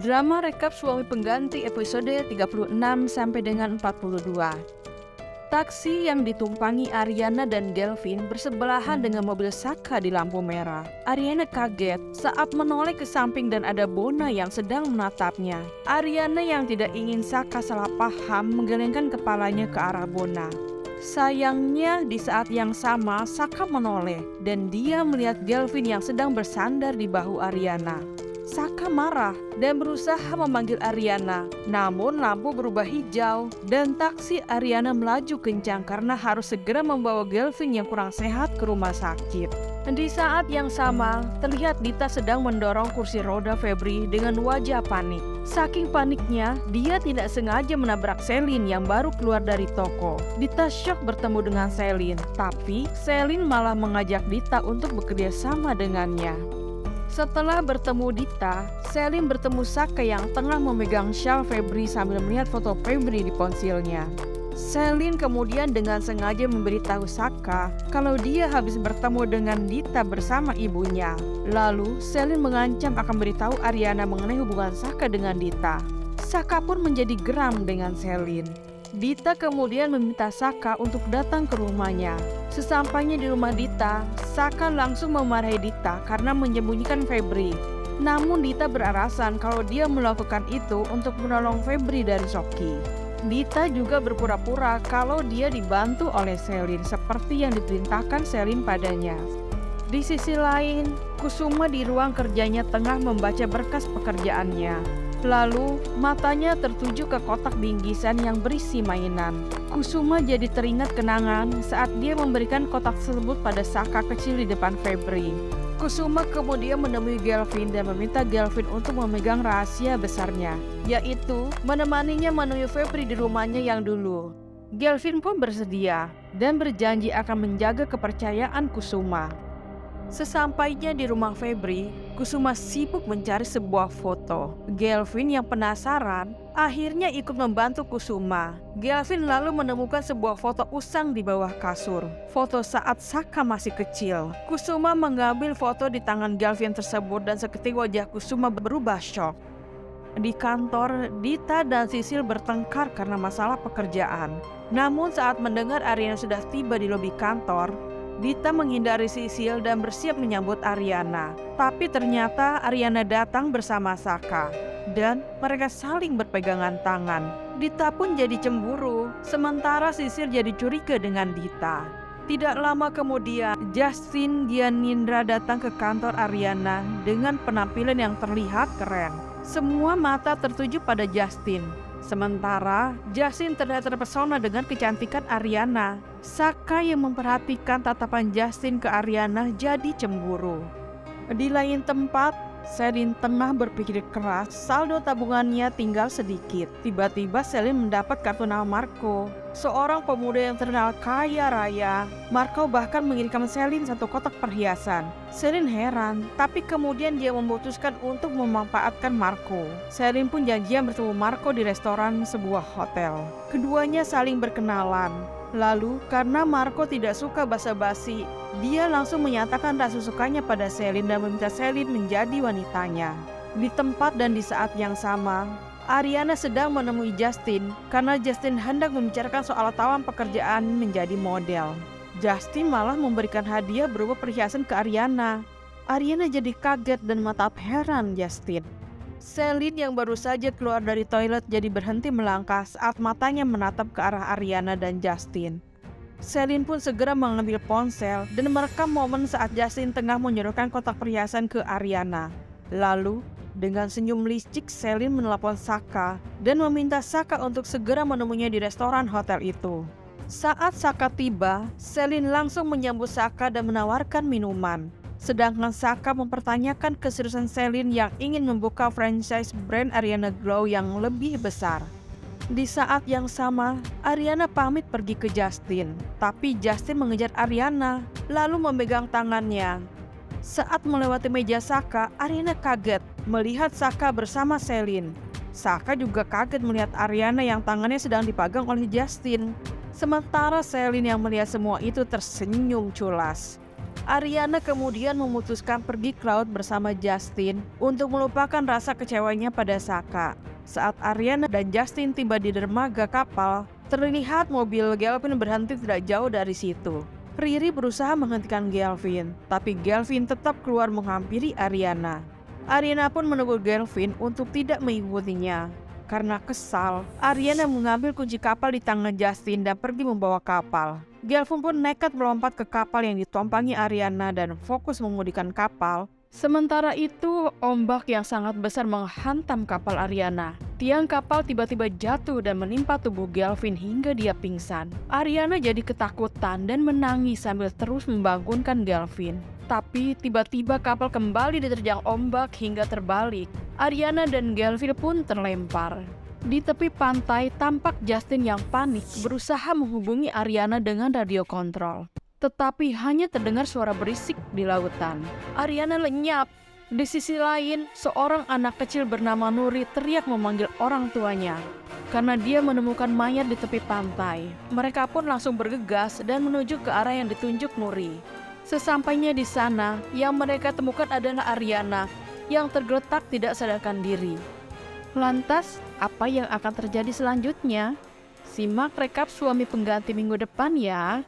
Drama rekap suami pengganti episode 36 sampai dengan 42. Taksi yang ditumpangi Ariana dan Galvin bersebelahan dengan mobil Saka di lampu merah. Ariana kaget saat menoleh ke samping dan ada Bona yang sedang menatapnya. Ariana yang tidak ingin Saka salah paham menggelengkan kepalanya ke arah Bona. Sayangnya di saat yang sama Saka menoleh dan dia melihat Galvin yang sedang bersandar di bahu Ariana. Saka marah dan berusaha memanggil Ariana, namun lampu berubah hijau dan taksi Ariana melaju kencang karena harus segera membawa Galvin yang kurang sehat ke rumah sakit. Di saat yang sama, terlihat Dita sedang mendorong kursi roda Febri dengan wajah panik. Saking paniknya, dia tidak sengaja menabrak Selin yang baru keluar dari toko. Dita syok bertemu dengan Selin, tapi Selin malah mengajak Dita untuk bekerja sama dengannya. Setelah bertemu Dita, Selin bertemu Saka yang tengah memegang shawl Febri sambil melihat foto Febri di ponselnya. Selin kemudian dengan sengaja memberitahu Saka kalau dia habis bertemu dengan Dita bersama ibunya. Lalu Selin mengancam akan beritahu Ariana mengenai hubungan Saka dengan Dita. Saka pun menjadi geram dengan Selin. Dita kemudian meminta Saka untuk datang ke rumahnya. Sesampainya di rumah Dita, Saka langsung memarahi Dita karena menyembunyikan Febri. Namun Dita beralasan kalau dia melakukan itu untuk menolong Febri dari Soki. Dita juga berpura-pura kalau dia dibantu oleh Selin seperti yang diperintahkan Selin padanya. Di sisi lain, Kusuma di ruang kerjanya tengah membaca berkas pekerjaannya. Lalu, matanya tertuju ke kotak bingkisan yang berisi mainan. Kusuma jadi teringat kenangan saat dia memberikan kotak tersebut pada Saka kecil di depan Febri. Kusuma kemudian menemui Galvin dan meminta Galvin untuk memegang rahasia besarnya, yaitu menemaninya menemui Febri di rumahnya yang dulu. Galvin pun bersedia dan berjanji akan menjaga kepercayaan Kusuma. Sesampainya di rumah Febri, Kusuma sibuk mencari sebuah foto. Galvin yang penasaran akhirnya ikut membantu Kusuma. Galvin lalu menemukan sebuah foto usang di bawah kasur. Foto saat Saka masih kecil. Kusuma mengambil foto di tangan Galvin tersebut dan seketika wajah Kusuma berubah syok. Di kantor, Dita dan Sisil bertengkar karena masalah pekerjaan. Namun saat mendengar Ariana sudah tiba di lobi kantor, Dita menghindari Sisil dan bersiap menyambut Ariana. Tapi ternyata Ariana datang bersama Saka dan mereka saling berpegangan tangan. Dita pun jadi cemburu, sementara Sisil jadi curiga dengan Dita. Tidak lama kemudian, Justin Gianindra datang ke kantor Ariana dengan penampilan yang terlihat keren. Semua mata tertuju pada Justin. Sementara Justin terlihat terpesona dengan kecantikan Ariana. Saka yang memperhatikan tatapan Justin ke Ariana jadi cemburu. Di lain tempat, Selin tengah berpikir keras, saldo tabungannya tinggal sedikit. Tiba-tiba Selin mendapat kartu nama Marco, seorang pemuda yang terkenal kaya raya. Marco bahkan mengirimkan Selin satu kotak perhiasan. Selin heran, tapi kemudian dia memutuskan untuk memanfaatkan Marco. Selin pun janjian bertemu Marco di restoran sebuah hotel. Keduanya saling berkenalan. Lalu, karena Marco tidak suka basa-basi, dia langsung menyatakan rasa sukanya pada Selin dan meminta Selin menjadi wanitanya. Di tempat dan di saat yang sama, Ariana sedang menemui Justin karena Justin hendak membicarakan soal tawaran pekerjaan menjadi model. Justin malah memberikan hadiah berupa perhiasan ke Ariana. Ariana jadi kaget dan menatap heran Justin. Selin yang baru saja keluar dari toilet jadi berhenti melangkah saat matanya menatap ke arah Ariana dan Justin. Selin pun segera mengambil ponsel dan merekam momen saat Justin tengah menyodorkan kotak perhiasan ke Ariana. Lalu, dengan senyum licik, Selin menelepon Saka dan meminta Saka untuk segera menemuinya di restoran hotel itu. Saat Saka tiba, Selin langsung menyambut Saka dan menawarkan minuman. Sedangkan Saka mempertanyakan keseriusan Selin yang ingin membuka franchise brand Ariana Glow yang lebih besar. Di saat yang sama, Ariana pamit pergi ke Justin, tapi Justin mengejar Ariana, lalu memegang tangannya. Saat melewati meja Saka, Ariana kaget melihat Saka bersama Selin. Saka juga kaget melihat Ariana yang tangannya sedang dipegang oleh Justin. Sementara Selin yang melihat semua itu tersenyum culas. Ariana kemudian memutuskan pergi ke laut bersama Justin untuk melupakan rasa kecewanya pada Saka. Saat Ariana dan Justin tiba di dermaga kapal, terlihat mobil Galvin berhenti tidak jauh dari situ. Riri berusaha menghentikan Galvin, tapi Galvin tetap keluar menghampiri Ariana. Ariana pun menegur Galvin untuk tidak mengikutinya. Karena kesal, Ariana mengambil kunci kapal di tangan Justin dan pergi membawa kapal. Galvin pun nekat melompat ke kapal yang ditumpangi Ariana dan fokus mengemudikan kapal. Sementara itu, ombak yang sangat besar menghantam kapal Ariana. Tiang kapal tiba-tiba jatuh dan menimpa tubuh Galvin hingga dia pingsan. Ariana jadi ketakutan dan menangis sambil terus membangunkan Galvin. Tapi tiba-tiba kapal kembali diterjang ombak hingga terbalik. Ariana dan Galvin pun terlempar. Di tepi pantai tampak Justin yang panik berusaha menghubungi Ariana dengan radio kontrol. Tetapi hanya terdengar suara berisik di lautan. Ariana lenyap. Di sisi lain, seorang anak kecil bernama Nuri teriak memanggil orang tuanya. Karena dia menemukan mayat di tepi pantai. Mereka pun langsung bergegas dan menuju ke arah yang ditunjuk Nuri. Sesampainya di sana, yang mereka temukan adalah Ariana yang tergeletak tidak sadarkan diri. Lantas, apa yang akan terjadi selanjutnya? Simak rekap Suami Pengganti minggu depan ya.